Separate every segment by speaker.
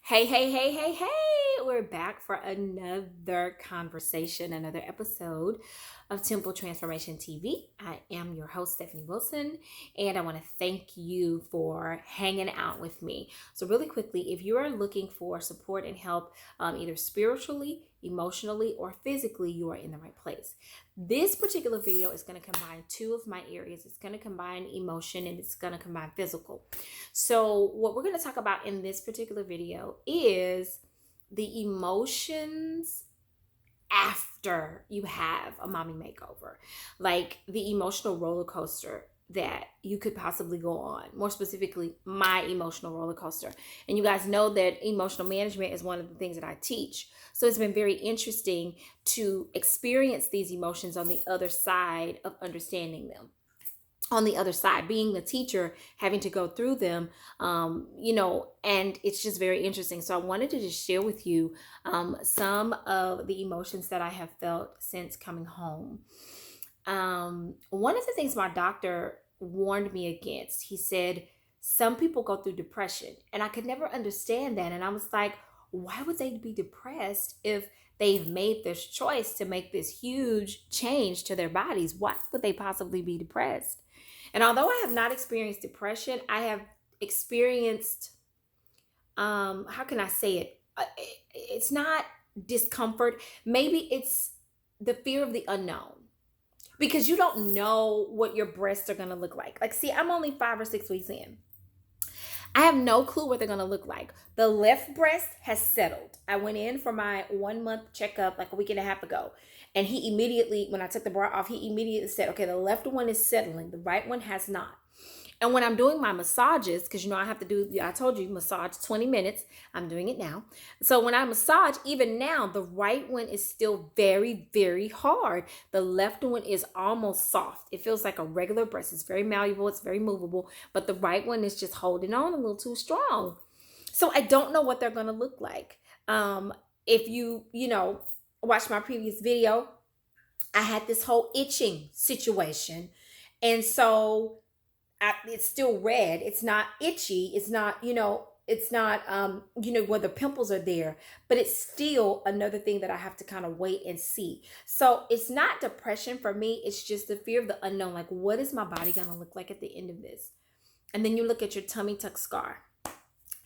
Speaker 1: Hey, hey, hey, hey, hey! We're back for another conversation, another episode of Temple Transformation TV. I am your host, Stephanie Wilson, and I want to thank you for hanging out with me. So, really quickly, if you are looking for support and help, either spiritually, emotionally, or physically, you are in the right place. This particular video is going to combine two of my areas. It's going to combine emotion and it's going to combine physical. So, what we're going to talk about in this particular video is the emotions after you have a mommy makeover, like the emotional roller coaster that you could possibly go on. More specifically, my emotional roller coaster. And you guys know that emotional management is one of the things that I teach. So it's been very interesting to experience these emotions on the other side of understanding them, on the other side, being the teacher, having to go through them, and it's just very interesting. So I wanted to just share with you some of the emotions that I have felt since coming home. One of the things my doctor warned me against, he said, some people go through depression, and I could never understand that. And I was like, why would they be depressed if they've made this choice to make this huge change to their bodies? Why would they possibly be depressed? And although I have not experienced depression, I have experienced, how can I say it? It's not discomfort. Maybe it's the fear of the unknown because you don't know what your breasts are going to look like. Like, see, I'm only 5 or 6 weeks in. I have no clue what they're going to look like. The left breast has settled. I went in for my 1 month checkup like a week and a half ago. And he immediately, when I took the bra off, he immediately said, okay, the left one is settling. The right one has not. And when I'm doing my massages, because I have to do, I told you, massage 20 minutes. I'm doing it now. So when I massage, even now, the right one is still very, very hard. The left one is almost soft. It feels like a regular breast. It's very malleable. It's very movable. But the right one is just holding on a little too strong. So I don't know what they're going to look like. If you watch my previous video, I had this whole itching situation. And so it's still red. It's not itchy. It's not, where the pimples are there, but it's still another thing that I have to kind of wait and see. So it's not depression for me. It's just the fear of the unknown. Like, what is my body going to look like at the end of this? And then you look at your tummy tuck scar.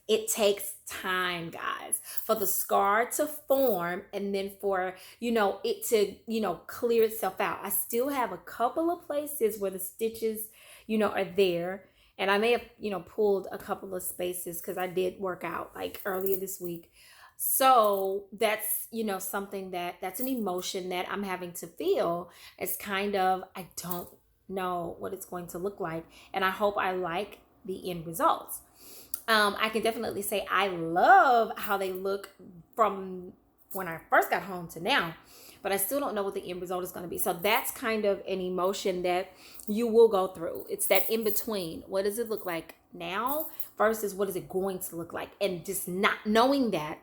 Speaker 1: It takes time, guys, for the scar to form and then for, it to, clear itself out. I still have a couple of places where the stitches, are there. And I may have, pulled a couple of spaces because I did work out like earlier this week. So that's, something that's an emotion that I'm having to feel. It's kind of, I don't know what it's going to look like. And I hope I like the end results. I can definitely say I love how they look from when I first got home to now, but I still don't know what the end result is going to be. So that's kind of an emotion that you will go through. It's that in between. What does it look like now versus what is it going to look like? And just not knowing that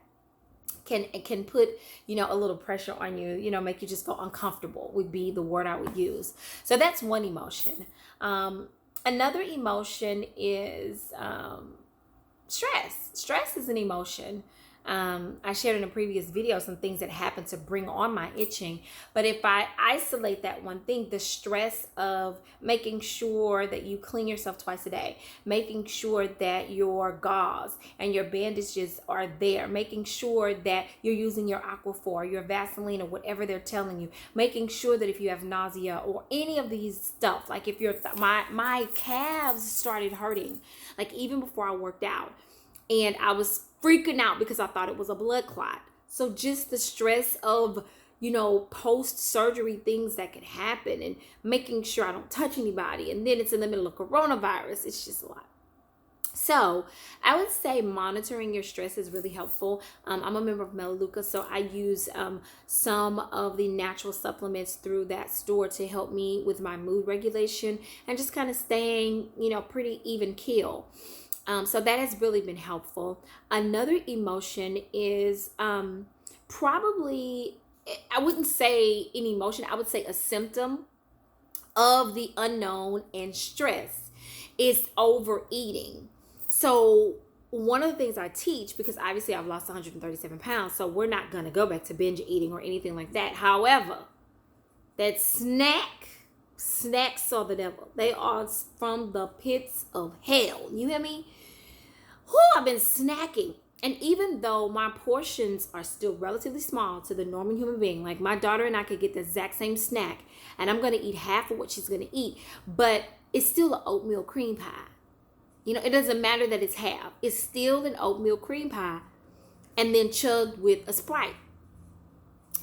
Speaker 1: can put, a little pressure on you, make you just feel uncomfortable would be the word I would use. So that's one emotion. Another emotion is, stress is an emotion. I shared in a previous video some things that happen to bring on my itching. But if I isolate that one thing, the stress of making sure that you clean yourself twice a day, making sure that your gauze and your bandages are there, making sure that you're using your Aquaphor, your Vaseline, or whatever they're telling you, making sure that if you have nausea or any of these stuff, like if you're, my calves started hurting, like even before I worked out. And I was freaking out because I thought it was a blood clot. So just the stress of, post-surgery things that could happen and making sure I don't touch anybody. And then it's in the middle of coronavirus. It's just a lot. So I would say monitoring your stress is really helpful. I'm a member of Melaleuca, so I use some of the natural supplements through that store to help me with my mood regulation and just kind of staying, pretty even keel. So that has really been helpful. Another emotion is probably, I wouldn't say an emotion, I would say a symptom of the unknown and stress is overeating. So one of the things I teach, because obviously I've lost 137 pounds, so we're not going to go back to binge eating or anything like that. However, that snacks are the devil. They are from the pits of hell. You hear me? I've been snacking. And even though my portions are still relatively small to the normal human being, like my daughter and I could get the exact same snack, and I'm going to eat half of what she's going to eat, but it's still an oatmeal cream pie. You know, it doesn't matter that it's half. It's still an oatmeal cream pie and then chugged with a Sprite.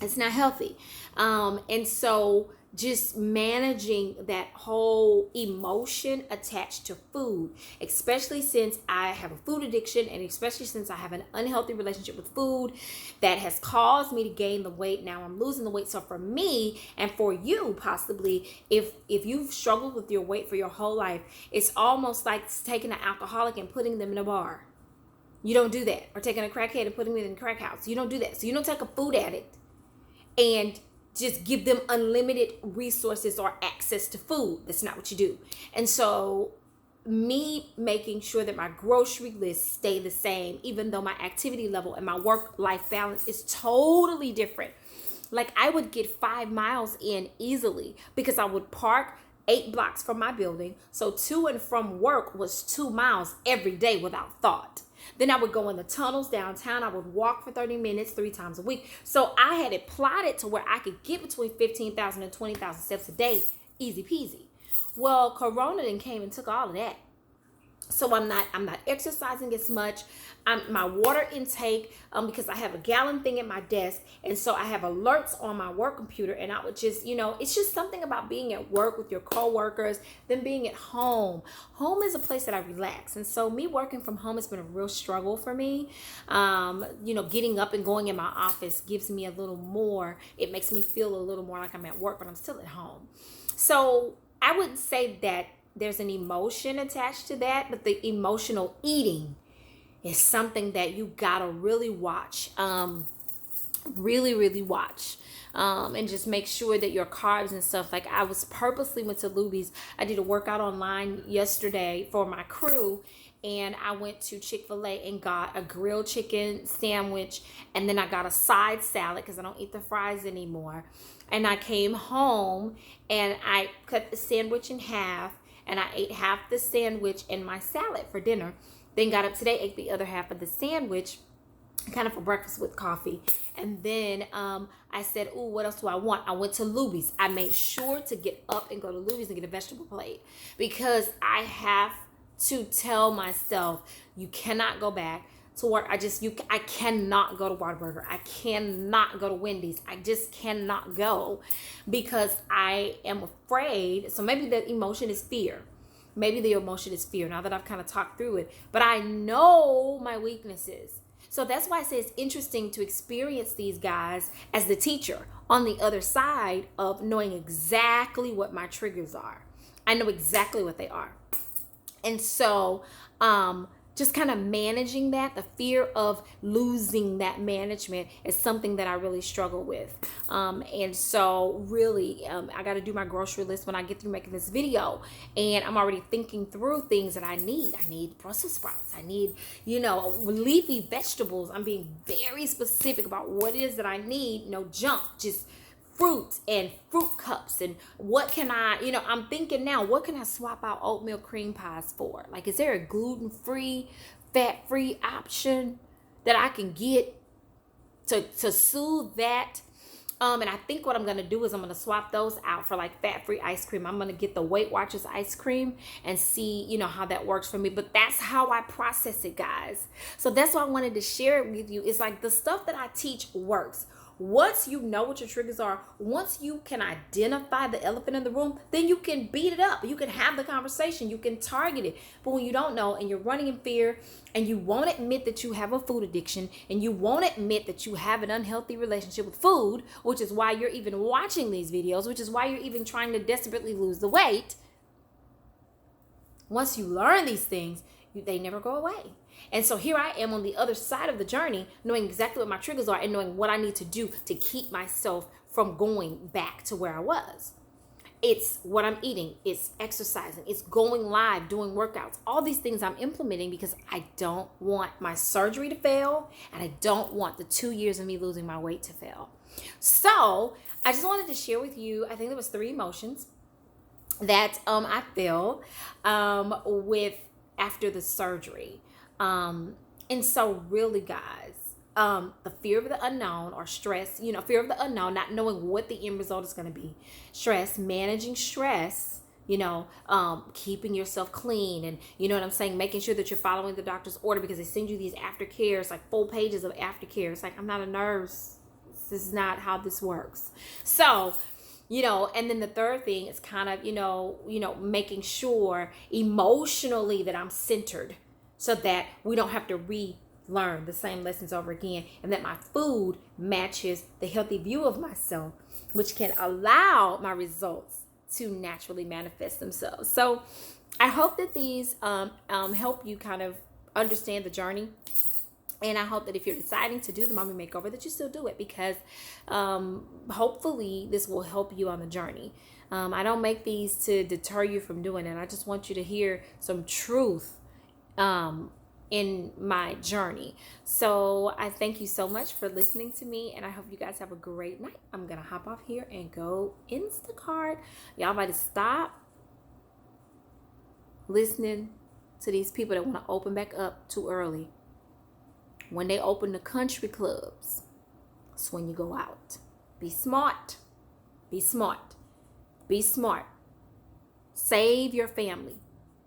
Speaker 1: It's not healthy. And so just managing that whole emotion attached to food, especially since I have a food addiction, and especially since I have an unhealthy relationship with food that has caused me to gain the weight. Now I'm losing the weight. So for me, and for you possibly, if you've struggled with your weight for your whole life, it's almost like taking an alcoholic and putting them in a bar. You don't do that. Or taking a crackhead and putting them in a crack house. You don't do that. So you don't take a food addict and just give them unlimited resources or access to food. That's not what you do. And so me making sure that my grocery list stay the same, even though my activity level and my work-life balance is totally different. Like I would get 5 miles in easily because I would park 8 blocks from my building. So to and from work was 2 miles every day without thought. Then I would go in the tunnels downtown. I would walk for 30 minutes 3 times a week. So I had it plotted to where I could get between 15,000 and 20,000 steps a day, easy peasy. Well, Corona then came and took all of that. So I'm not exercising as much. My water intake, because I have a gallon thing at my desk, and so I have alerts on my work computer, and I would just, it's just something about being at work with your coworkers than being at home. Home is a place that I relax, and so me working from home has been a real struggle for me. Getting up and going in my office gives me a little more. It makes me feel a little more like I'm at work, but I'm still at home. So I wouldn't say that there's an emotion attached to that, but the emotional eating is something that you gotta really watch, really watch, and just make sure that your carbs and stuff. Like I was purposely went to Luby's. I did a workout online yesterday for my crew, and I went to Chick-fil-A and got a grilled chicken sandwich, and then I got a side salad because I don't eat the fries anymore. And I came home and I cut the sandwich in half, and I ate half the sandwich and my salad for dinner. Then got up today, ate the other half of the sandwich, kind of for breakfast with coffee. And then I said, ooh, what else do I want? I went to Luby's. I made sure to get up and go to Luby's and get a vegetable plate, because I have to tell myself, you cannot go back to work. I cannot go to Whataburger. I cannot go to Wendy's. I just cannot go because I am afraid. So maybe the emotion is fear. Maybe the emotion is fear, now that I've kind of talked through it. But I know my weaknesses. So that's why I say it's interesting to experience these guys as the teacher on the other side of knowing exactly what my triggers are. I know exactly what they are. And so just kind of managing that, the fear of losing that management is something that I really struggle with. And so really, I got to do my grocery list when I get through making this video. And I'm already thinking through things that I need. I need Brussels sprouts. I need, leafy vegetables. I'm being very specific about what it is that I need. No junk, just fruits and fruit cups. And what can I'm thinking now, what can I swap out oatmeal cream pies for? Like, is there a gluten-free, fat-free option that I can get to soothe that? And I think what I'm going to do is I'm going to swap those out for like fat-free ice cream. I'm going to get the Weight Watchers ice cream and see, how that works for me. But that's how I process it, guys. So that's why I wanted to share it with you. It's like the stuff that I teach works. Once you know what your triggers are, once you can identify the elephant in the room, then you can beat it up. You can have the conversation. You can target it. But when you don't know and you're running in fear and you won't admit that you have a food addiction and you won't admit that you have an unhealthy relationship with food, which is why you're even watching these videos, which is why you're even trying to desperately lose the weight. Once you learn these things, they never go away. And so here I am on the other side of the journey, knowing exactly what my triggers are and knowing what I need to do to keep myself from going back to where I was. It's what I'm eating. It's exercising. It's going live, doing workouts. All these things I'm implementing because I don't want my surgery to fail, and I don't want the 2 years of me losing my weight to fail. So I just wanted to share with you, I think there was 3 emotions that I feel with after the surgery. And so really, guys, the fear of the unknown, or stress, fear of the unknown, not knowing what the end result is going to be. Stress, managing stress, keeping yourself clean, and you know what I'm saying, making sure that you're following the doctor's order, because they send you these aftercare. It's like 4 pages of aftercare. It's like, I'm not a nurse. This is not how this works. So, and then the third thing is kind of, making sure emotionally that I'm centered, so that we don't have to relearn the same lessons over again, and that my food matches the healthy view of myself, which can allow my results to naturally manifest themselves. So I hope that these help you kind of understand the journey. And I hope that if you're deciding to do the Mommy Makeover, that you still do it, because hopefully this will help you on the journey. I don't make these to deter you from doing it. I just want you to hear some truth in my journey. So I thank you so much for listening to me, and I hope you guys have a great night. I'm going to hop off here and go Instacart. Y'all might stop listening to these people that want to open back up too early. When they open the country clubs, that's when you go out. Be smart. Be smart. Be smart. Save your family.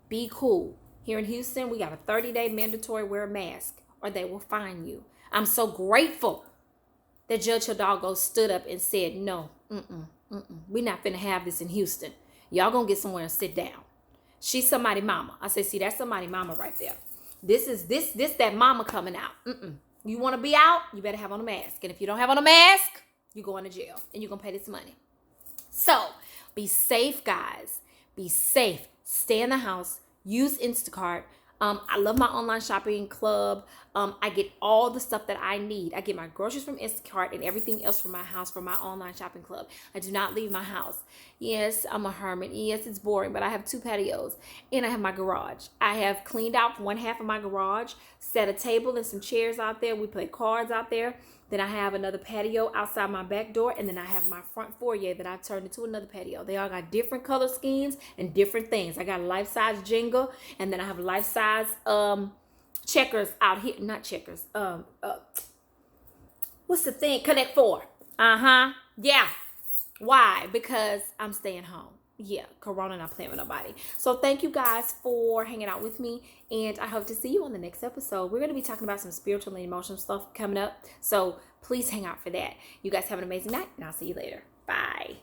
Speaker 1: Be cool. Here in Houston, we got a 30-day mandatory wear a mask, or they will fine you. I'm so grateful that Judge Hidalgo stood up and said, no, we're not finna have this in Houston. Y'all gonna get somewhere and sit down. She's somebody mama. I said, see, that's somebody mama right there. This is that mama coming out. You want to be out, you better have on a mask. And if you don't have on a mask, you're going to jail, and you're going to pay this money. So be safe, guys. Be safe. Stay in the house. Use Instacart. I love my online shopping club. I get all the stuff that I need. I get my groceries from Instacart and everything else from my house from my online shopping club. I do not leave my house. Yes, I'm a hermit. Yes, it's boring, but I have 2 patios, and I have my garage. I have cleaned out 1/2 of my garage, set a table and some chairs out there. We play cards out there. Then I have another patio outside my back door, and then I have my front foyer that I turned into another patio. They all got different color schemes and different things. I got a life-size Jenga, and then I have life-size checkers out here. Not checkers. What's the thing? Connect 4. Yeah. Why? Because I'm staying home. Yeah, Corona not playing with nobody. So thank you guys for hanging out with me, and I hope to see you on the next episode. We're going to be talking about some spiritual and emotional stuff coming up, so please hang out for that. You guys have an amazing night, and I'll see you later. Bye.